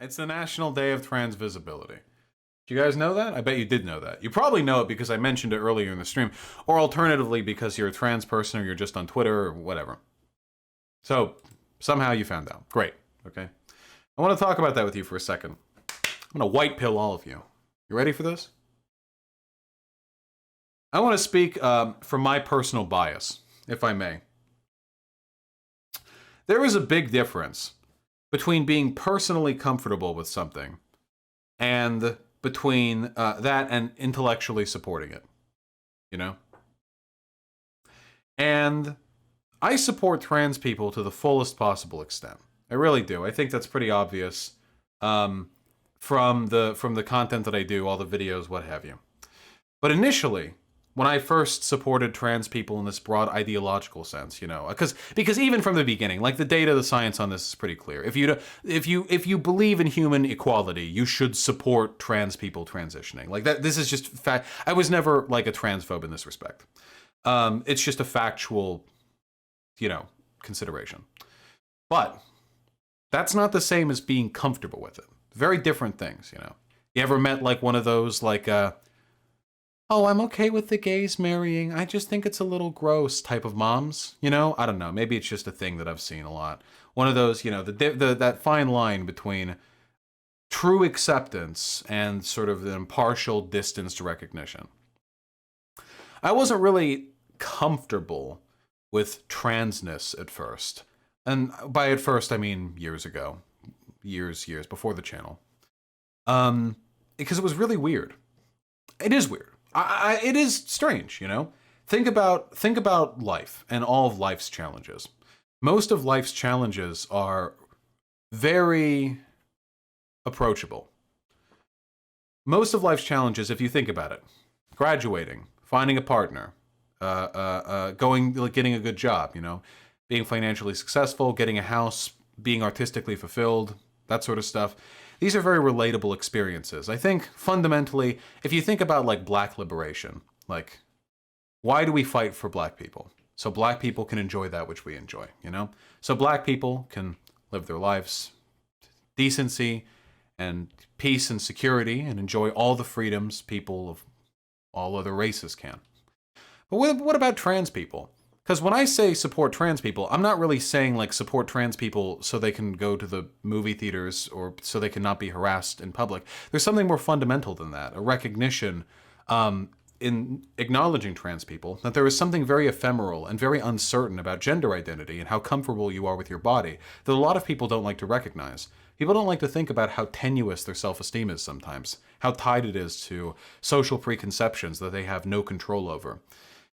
It's the National Day of Trans Visibility. Do you guys know that? I bet you did know that. You probably know it because I mentioned it earlier in the stream, or alternatively because you're a trans person or you're just on Twitter or whatever. So somehow you found out. Great. Okay. I want to talk about that with you for a second. I'm going to white pill all of you. You ready for this? I want to speak from my personal bias, if I may. There is a big difference between being personally comfortable with something and between that and intellectually supporting it, you know? And I support trans people to the fullest possible extent. I really do. I think that's pretty obvious from the content that I do, all the videos, what have you. But initially, when I first supported trans people in this broad ideological sense, you know, because even from the beginning, like the data, the science on this is pretty clear. If you believe in human equality, you should support trans people transitioning. Like that, this is just fact. I was never like a transphobe in this respect. It's just a factual, you know, consideration. But that's not the same as being comfortable with it. Very different things, you know. You ever met like one of those like oh, I'm okay with the gays marrying. I just think it's a little gross type of moms. You know, I don't know. Maybe it's just a thing that I've seen a lot. One of those, you know, that fine line between true acceptance and sort of the impartial distanced recognition. I wasn't really comfortable with transness at first. And by at first, I mean years ago. Years before the channel. Because it was really weird. It is weird. It is strange, you know? Think about life and all of life's challenges. Most of life's challenges are very approachable. Most of life's challenges, if you think about it, graduating, finding a partner, getting a good job, you know, being financially successful, getting a house, being artistically fulfilled, that sort of stuff. These are very relatable experiences. I think fundamentally, if you think about like black liberation, like why do we fight for black people? So black people can enjoy that which we enjoy, you know? So black people can live their lives, decency and peace and security, and enjoy all the freedoms people of all other races can. But what about trans people? Because when I say support trans people, I'm not really saying like support trans people so they can go to the movie theaters or so they can not be harassed in public. There's something more fundamental than that, a recognition in acknowledging trans people that there is something very ephemeral and very uncertain about gender identity and how comfortable you are with your body that a lot of people don't like to recognize. People don't like to think about how tenuous their self-esteem is sometimes, how tied it is to social preconceptions that they have no control over.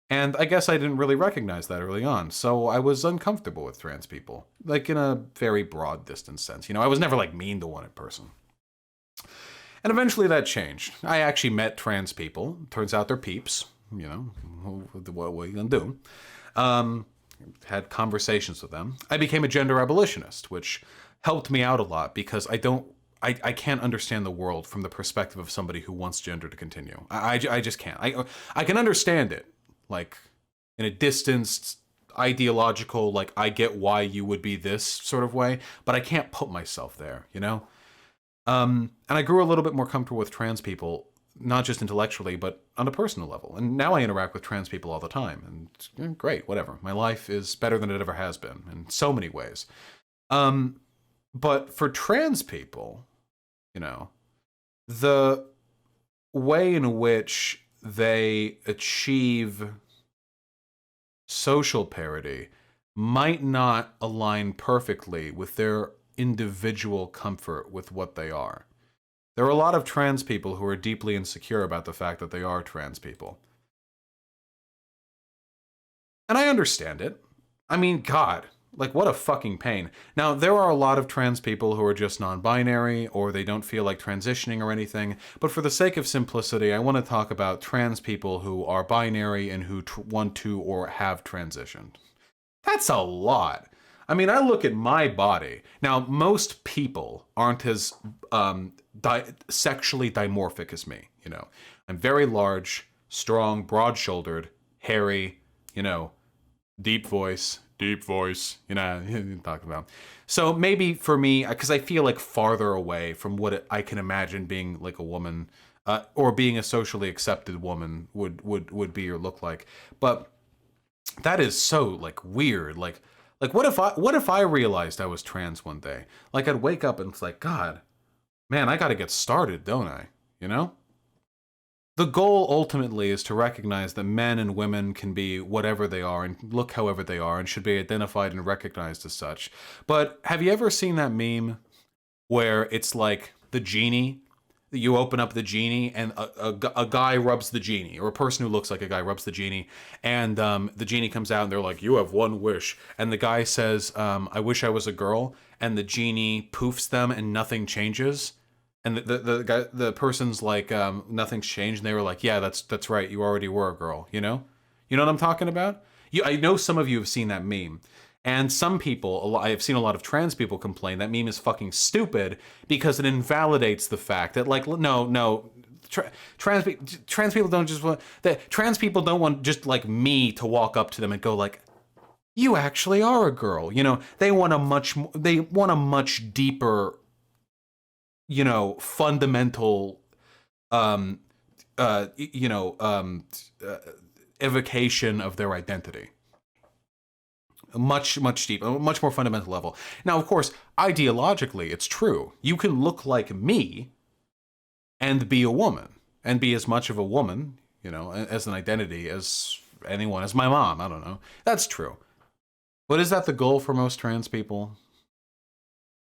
And I guess I didn't really recognize that early on, so I was uncomfortable with trans people, like in a very broad distance sense. You know, I was never like mean to one in person. And eventually that changed. I actually met trans people. Turns out they're peeps, you know, what are you gonna do? Had conversations with them. I became a gender abolitionist, which helped me out a lot because I can't understand the world from the perspective of somebody who wants gender to continue. I just can't. I can understand it. Like, in a distanced, ideological, like, I get why you would be this sort of way, but I can't put myself there, you know? And I grew a little bit more comfortable with trans people, not just intellectually, but on a personal level. And now I interact with trans people all the time, and great, whatever. My life is better than it ever has been, in so many ways. But for trans people, you know, the way in which they achieve social parity might not align perfectly with their individual comfort with what they are. There are a lot of trans people who are deeply insecure about the fact that they are trans people. And I understand it. I mean, God, like what a fucking pain. Now, there are a lot of trans people who are just non-binary or they don't feel like transitioning or anything, but for the sake of simplicity, I want to talk about trans people who are binary and who want to or have transitioned. That's a lot. I mean, I look at my body. Now, most people aren't as sexually dimorphic as me, you know. I'm very large, strong, broad-shouldered, hairy, you know, Deep voice, you know, talking about. So maybe for me, because I feel like farther away from what I can imagine being like a woman, or being a socially accepted woman would be or look like. But that is so like weird. Like what if I realized I was trans one day? Like I'd wake up and it's like, God, man, I got to get started, don't I? You know? The goal ultimately is to recognize that men and women can be whatever they are and look however they are and should be identified and recognized as such. But have you ever seen that meme where it's like the genie? You open up the genie and a guy rubs the genie, or a person who looks like a guy rubs the genie, and the genie comes out and they're like, you have one wish. And the guy says, I wish I was a girl. And the genie poofs them and nothing changes. And the person's like, nothing's changed. And they were like, yeah, that's right. You already were a girl, you know? You know what I'm talking about? I know some of you have seen that meme. And some people, I've seen a lot of trans people complain that meme is fucking stupid because it invalidates the fact that, like, no, trans people don't just want, that trans people don't want just like me to walk up to them and go like, you actually are a girl. You know, they want a much deeper, you know, fundamental, evocation of their identity. Much deeper, a much more fundamental level. Now, of course, ideologically, it's true. You can look like me and be a woman, and be as much of a woman, you know, as an identity as anyone, as my mom. I don't know. That's true. But is that the goal for most trans people?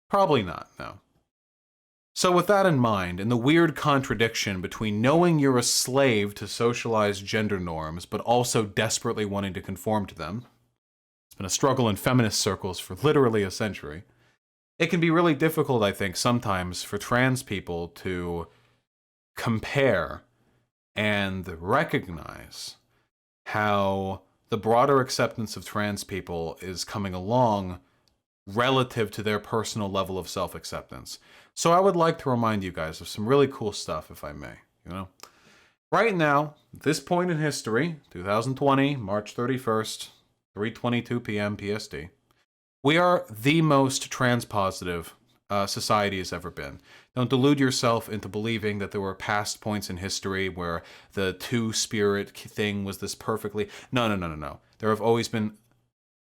Probably not, no. So with that in mind, and the weird contradiction between knowing you're a slave to socialized gender norms, but also desperately wanting to conform to them, it's been a struggle in feminist circles for literally a century. It can be really difficult, I think, sometimes for trans people to compare and recognize how the broader acceptance of trans people is coming along relative to their personal level of self-acceptance. So I would like to remind you guys of some really cool stuff, if I may, you know? Right now, at this point in history, 2020, March 31st, 3:22 p.m. PST, we are the most trans-positive society has ever been. Don't delude yourself into believing that there were past points in history where the two-spirit thing was this perfectly... No. There have always been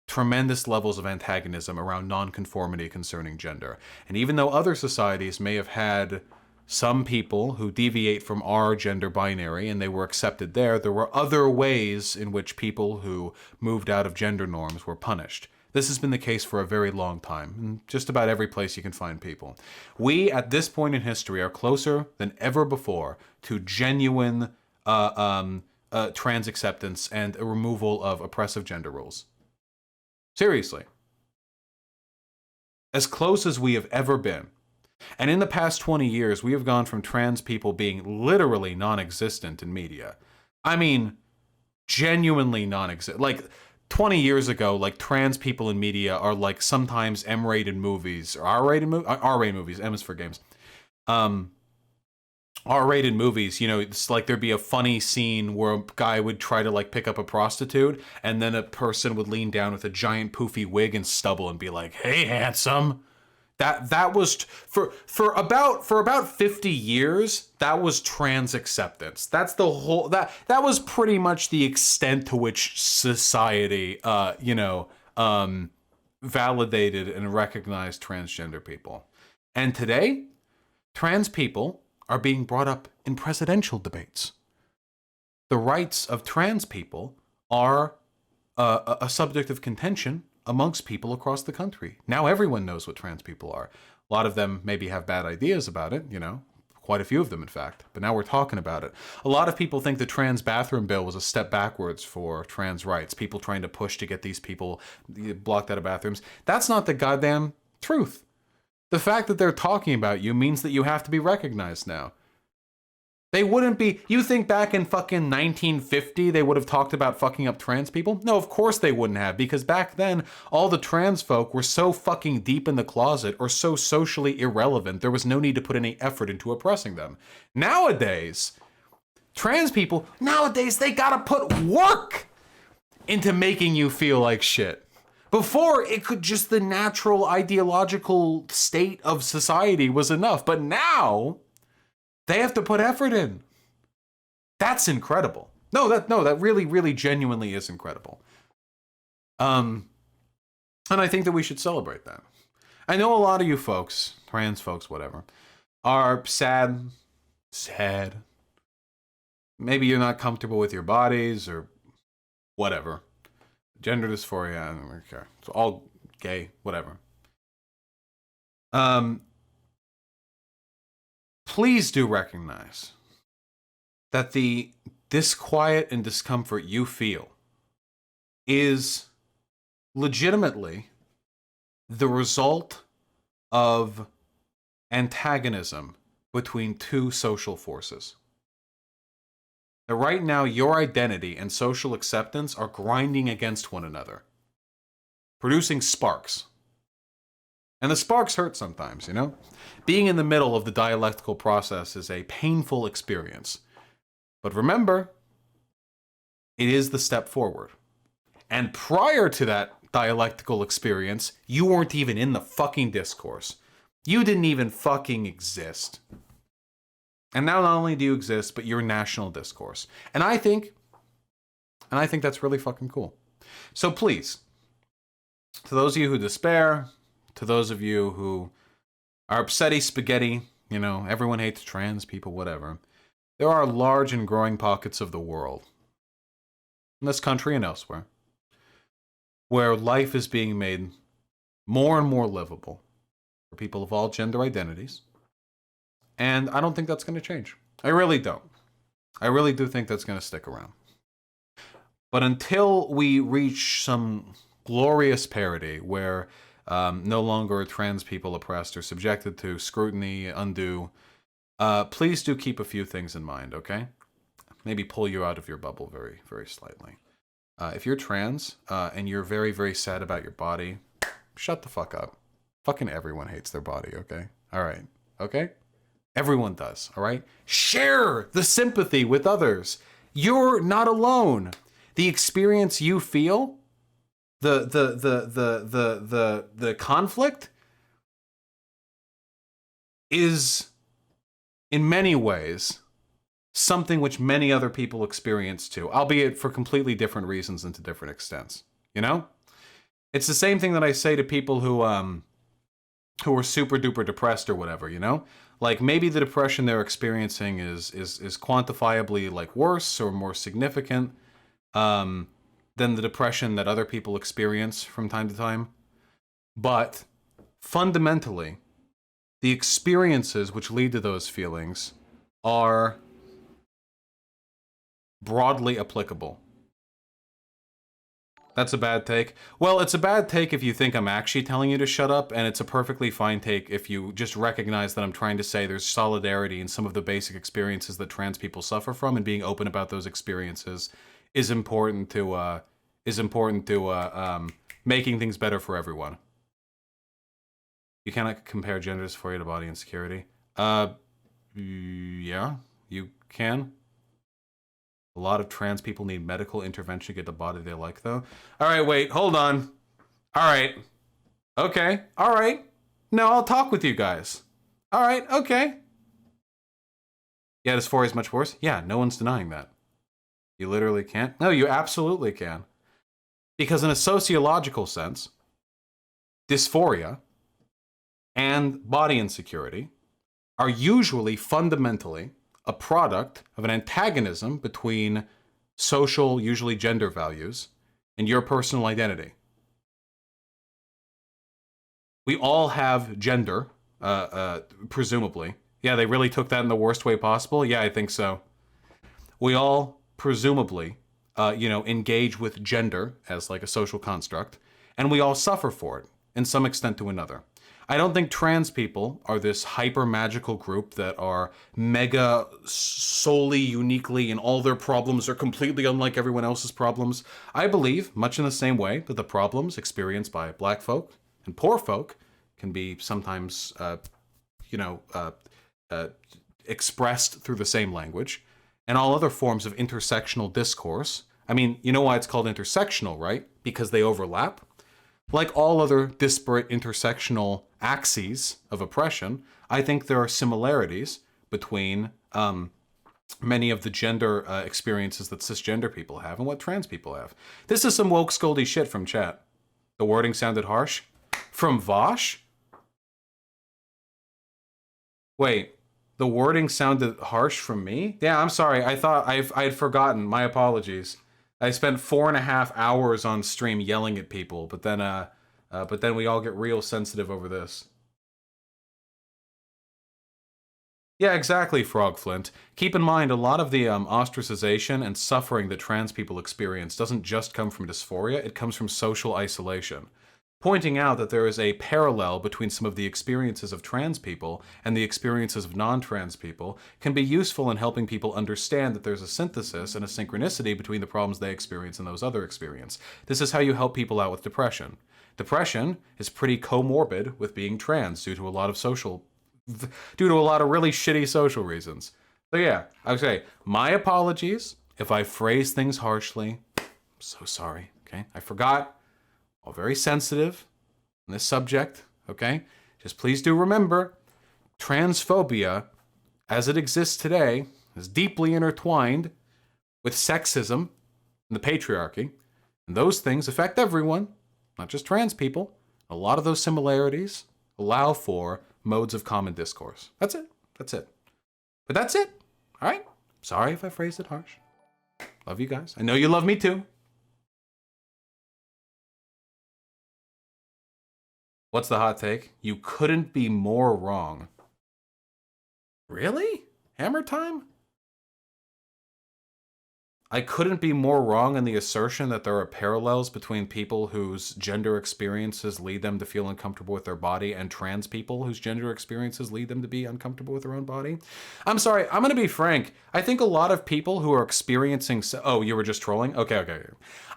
tremendous levels of antagonism around nonconformity concerning gender. And even though other societies may have had some people who deviate from our gender binary and they were accepted there were other ways in which people who moved out of gender norms were punished. This has been the case for a very long time, in just about every place you can find people. We, at this point in history, are closer than ever before to genuine trans acceptance and a removal of oppressive gender roles. Seriously. As close as we have ever been. And in the past 20 years, we have gone from trans people being literally non-existent in media. I mean, genuinely non-existent. Like, 20 years ago, like, trans people in media are, like, sometimes M-rated movies, or R-rated movies, M is for games. R-rated movies, you know, it's like there'd be a funny scene where a guy would try to, like, pick up a prostitute, and then a person would lean down with a giant poofy wig and stubble and be like, hey, handsome. That was for about 50 years, that was trans acceptance. That's the whole that was pretty much the extent to which society validated and recognized transgender people. And today, trans people are being brought up in presidential debates. The rights of trans people are a subject of contention amongst people across the country. Now everyone knows what trans people are. A lot of them maybe have bad ideas about it, you know, quite a few of them, in fact, but now we're talking about it. A lot of people think the trans bathroom bill was a step backwards for trans rights, people trying to push to get these people blocked out of bathrooms. That's not the goddamn truth. The fact that they're talking about you means that you have to be recognized now. They wouldn't be... You think back in fucking 1950 they would have talked about fucking up trans people? No, of course they wouldn't have, because back then all the trans folk were so fucking deep in the closet or so socially irrelevant there was no need to put any effort into oppressing them. Nowadays, trans people, they gotta put work into making you feel like shit. Before, it could just the natural ideological state of society was enough. But now, they have to put effort in. That's incredible. That really, really genuinely is incredible. And I think that we should celebrate that. I know a lot of you folks, trans folks, whatever, are sad. Maybe you're not comfortable with your bodies or whatever. Gender dysphoria, I don't really care. It's all gay, whatever. Please do recognize that the disquiet and discomfort you feel is legitimately the result of antagonism between two social forces. That right now, your identity and social acceptance are grinding against one another, producing sparks. And the sparks hurt sometimes, you know? Being in the middle of the dialectical process is a painful experience. But remember, it is the step forward. And prior to that dialectical experience, you weren't even in the fucking discourse. You didn't even fucking exist. And now not only do you exist, but you're national discourse. And I think that's really fucking cool. So please, to those of you who despair, to those of you who are upsetty spaghetti, you know, everyone hates trans people, whatever. There are large and growing pockets of the world, in this country and elsewhere, where life is being made more and more livable for people of all gender identities. And I don't think that's going to change. I really don't. I really do think that's going to stick around. But until we reach some glorious parity where no longer are trans people oppressed or subjected to scrutiny, undue, please do keep a few things in mind, okay? Maybe pull you out of your bubble very, very slightly. If you're trans and you're very, very sad about your body, shut the fuck up. Fucking everyone hates their body, okay? All right, okay? Everyone does, all right? Share the sympathy with others. You're not alone. The experience you feel, the conflict is in many ways something which many other people experience too, albeit for completely different reasons and to different extents. You know? It's the same thing that I say to people who are super duper depressed or whatever, you know? Like maybe the depression they're experiencing is quantifiably like worse or more significant than the depression that other people experience from time to time. But fundamentally, the experiences which lead to those feelings are broadly applicable. That's a bad take. Well, it's a bad take if you think I'm actually telling you to shut up, and it's a perfectly fine take if you just recognize that I'm trying to say there's solidarity in some of the basic experiences that trans people suffer from, and being open about those experiences is important to making things better for everyone. You cannot compare gender dysphoria to body insecurity. Yeah, you can. A lot of trans people need medical intervention to get the body they like, though. All right, wait, hold on. All right. Okay, all right. No, I'll talk with you guys. All right, okay. Yeah, dysphoria is much worse. Yeah, no one's denying that. You literally can't. No, you absolutely can. Because in a sociological sense, dysphoria and body insecurity are usually fundamentally a product of an antagonism between social, usually gender values, and your personal identity. We all have gender, presumably. Yeah, they really took that in the worst way possible? Yeah, I think so. We all presumably, engage with gender as like a social construct, and we all suffer for it in some extent to another. I don't think trans people are this hyper magical group that are mega solely uniquely and all their problems are completely unlike everyone else's problems. I believe, much in the same way, that the problems experienced by black folk and poor folk can be sometimes, expressed through the same language, and all other forms of intersectional discourse I mean, you know why it's called intersectional, right? Because they overlap. Like all other disparate intersectional axes of oppression, I think there are similarities between many of the gender experiences that cisgender people have and what trans people have. This is some woke scoldy shit from chat. The wording sounded harsh. From Vosh? Wait, the wording sounded harsh from me? Yeah, I'm sorry. I thought I had forgotten. My apologies. I spent 4.5 hours on stream yelling at people, but then we all get real sensitive over this. Yeah, exactly, Frog Flint. Keep in mind, a lot of the ostracization and suffering that trans people experience doesn't just come from dysphoria, it comes from social isolation. Pointing out that there is a parallel between some of the experiences of trans people and the experiences of non-trans people can be useful in helping people understand that there's a synthesis and a synchronicity between the problems they experience and those other experience. This is how you help people out with depression. Depression is pretty comorbid with being trans due to a lot of really shitty social reasons. So yeah, I would say, my apologies if I phrase things harshly. I'm so sorry, okay? I forgot. All very sensitive on this subject, okay? Just please do remember, transphobia, as it exists today, is deeply intertwined with sexism and the patriarchy. And those things affect everyone, not just trans people. A lot of those similarities allow for modes of common discourse. That's it. That's it. But that's it. All right? Sorry if I phrased it harsh. Love you guys. I know you love me too. What's the hot take? You couldn't be more wrong. Really? Hammer time? I couldn't be more wrong in the assertion that there are parallels between people whose gender experiences lead them to feel uncomfortable with their body and trans people whose gender experiences lead them to be uncomfortable with their own body. I'm sorry, I'm going to be frank. I think a lot of people who are experiencing... Oh, you were just trolling? Okay.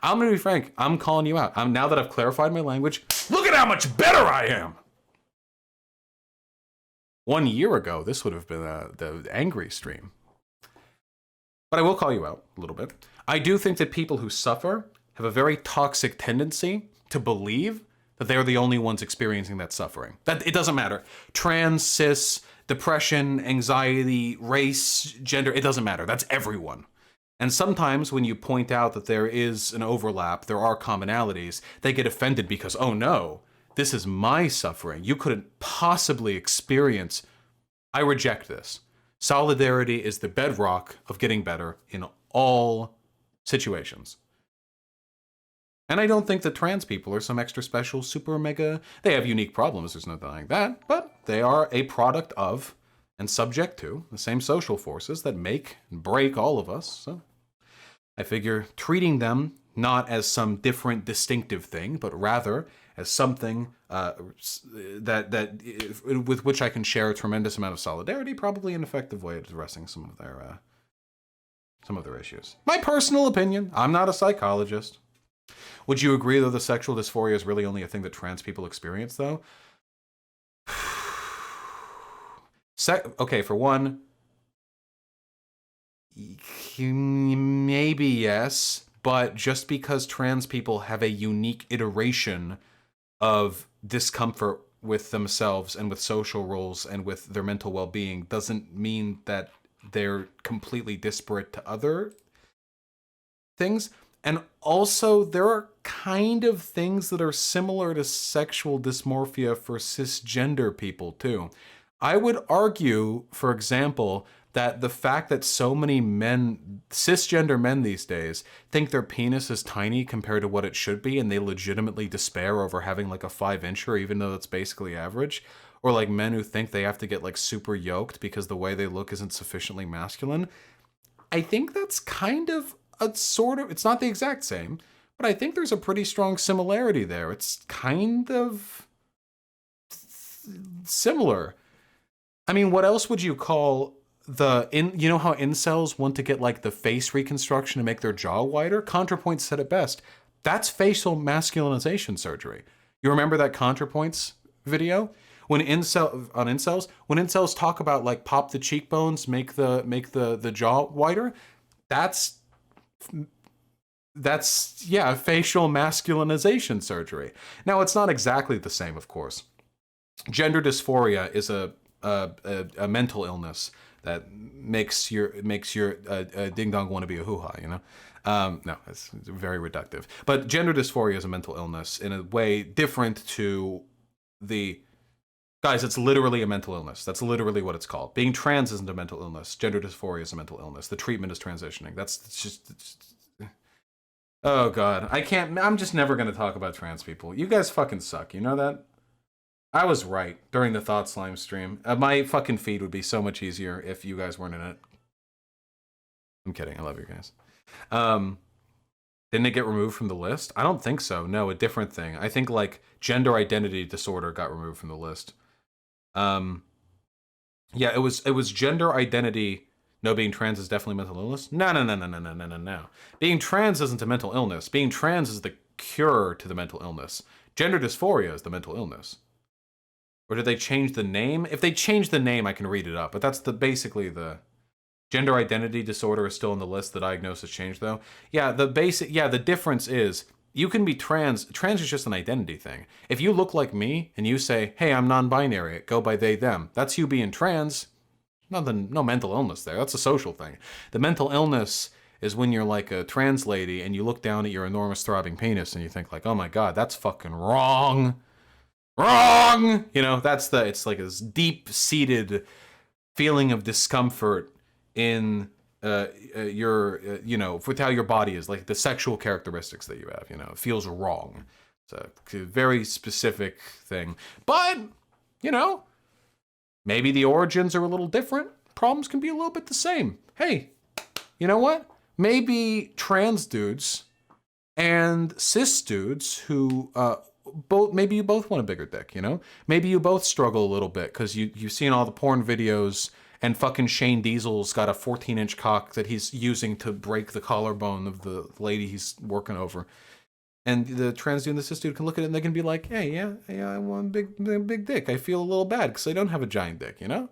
I'm going to be frank. I'm calling you out. Now that I've clarified my language, look at how much better I am! 1 year ago, this would have been the angry stream. But I will call you out a little bit. I do think that people who suffer have a very toxic tendency to believe that they're the only ones experiencing that suffering. That it doesn't matter. Trans, cis, depression, anxiety, race, gender, it doesn't matter. That's everyone. And sometimes when you point out that there is an overlap, there are commonalities, they get offended because, oh no, this is my suffering. You couldn't possibly experience. I reject this. Solidarity is the bedrock of getting better in all situations. And I don't think that trans people are some extra special, super mega... They have unique problems, there's no denying that, but they are a product of and subject to the same social forces that make and break all of us. So I figure treating them not as some different, distinctive thing, but rather as something with which I can share a tremendous amount of solidarity, probably an effective way of addressing some of their issues. My personal opinion. I'm not a psychologist. Would you agree, though, the sexual dysphoria is really only a thing that trans people experience, though? Okay, for one, maybe yes, but just because trans people have a unique iteration of discomfort with themselves and with social roles and with their mental well-being doesn't mean that they're completely disparate to other things. And also, there are kind of things that are similar to sexual dysmorphia for cisgender people, too. I would argue, for example, that the fact that so many men, cisgender men these days, think their penis is tiny compared to what it should be, and they legitimately despair over having like a 5-incher, even though that's basically average. Or like men who think they have to get like super yoked because the way they look isn't sufficiently masculine. I think that's kind of a sort of, it's not the exact same, but I think there's a pretty strong similarity there. It's kind of similar. I mean, what else would you call you know how incels want to get like the face reconstruction to make their jaw wider? ContraPoints said it best. That's facial masculinization surgery. You remember that ContraPoints video? When incels talk about like pop the cheekbones, make the jaw wider, that's that's, yeah, facial masculinization surgery. Now, it's not exactly the same, of course. Gender dysphoria is a mental illness that makes your ding dong want to be a hoo ha, you know? No, it's very reductive. But gender dysphoria is a mental illness in a way different to the guys. It's literally a mental illness. That's literally what it's called. Being trans isn't a mental illness. Gender dysphoria is a mental illness. The treatment is transitioning. Oh god, I can't. I'm just never gonna talk about trans people. You guys fucking suck. You know that? I was right during the Thought Slime stream. My fucking feed would be so much easier if you guys weren't in it. I'm kidding. I love you guys. Didn't it get removed from the list? I don't think so. No, a different thing. I think like gender identity disorder got removed from the list. Yeah, it was gender identity. No, being trans is definitely mental illness. No. Being trans isn't a mental illness. Being trans is the cure to the mental illness. Gender dysphoria is the mental illness. Or did they change the name? If they change the name, I can read it up. But that's basically the gender identity disorder is still on the list. The diagnosis changed though. Yeah, the difference is you can be trans. Trans is just an identity thing. If you look like me and you say, "Hey, I'm non-binary. Go by they them." That's you being trans. No mental illness there. That's a social thing. The mental illness is when you're like a trans lady and you look down at your enormous throbbing penis and you think like, "Oh my god, that's fucking wrong." Wrong! You know, it's like this deep-seated feeling of discomfort in your, you know, with how your body is, like the sexual characteristics that you have, you know, it feels wrong. It's a very specific thing. But, you know, maybe the origins are a little different. Problems can be a little bit the same. Hey, you know what? Maybe trans dudes and cis dudes who, maybe you both want a bigger dick, you know? Maybe you both struggle a little bit because you've seen all the porn videos and fucking Shane Diesel's got a 14-inch cock that he's using to break the collarbone of the lady he's working over. And the trans dude and the cis dude can look at it and they can be like, "Hey, yeah, I want a big dick. I feel a little bad because I don't have a giant dick, you know? You know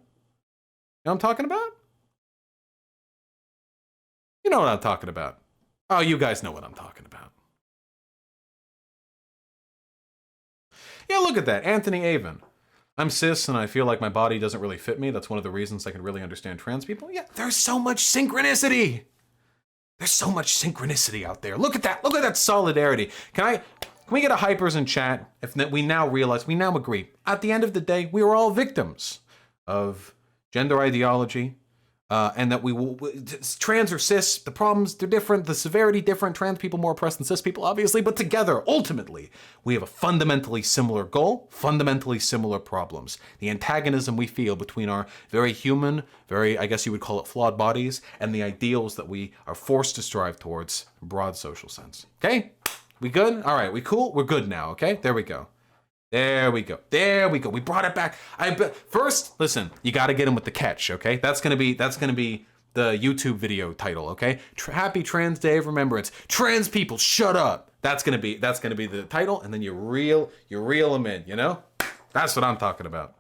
what I'm talking about? You know what I'm talking about. Oh, you guys know what I'm talking about. Yeah, look at that. Anthony Avon. I'm cis and I feel like my body doesn't really fit me. That's one of the reasons I can really understand trans people. Yeah, there's so much synchronicity. There's so much synchronicity out there. Look at that. Look at that solidarity. Can we get a hypers in chat if we now agree. At the end of the day, we are all victims of gender ideology, and that trans or cis, the problems, they're different, the severity different, trans people more oppressed than cis people, obviously, but together, ultimately, we have a fundamentally similar goal, fundamentally similar problems. The antagonism we feel between our very human, very, I guess you would call it flawed bodies, and the ideals that we are forced to strive towards in broad social sense. Okay? We good? All right, we cool? We're good now, okay? There we go. There we go. We brought it back. First, listen, you got to get him with the catch, okay? That's gonna be the YouTube video title, okay? Happy Trans Day of Remembrance. Trans people, shut up. That's gonna be the title, and then you reel them in, you know? That's what I'm talking about.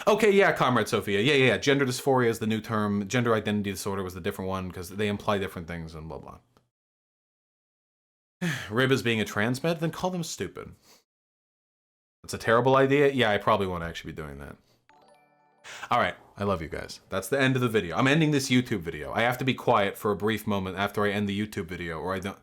Okay, yeah, Comrade Sophia. Yeah. Gender dysphoria is the new term. Gender identity disorder was the different one because they imply different things and blah blah. Rib is being a trans med, then call them stupid. That's a terrible idea. Yeah, I probably won't actually be doing that. All right, I love you guys. That's the end of the video. I'm ending this YouTube video. I have to be quiet for a brief moment after I end the YouTube video, or I don't.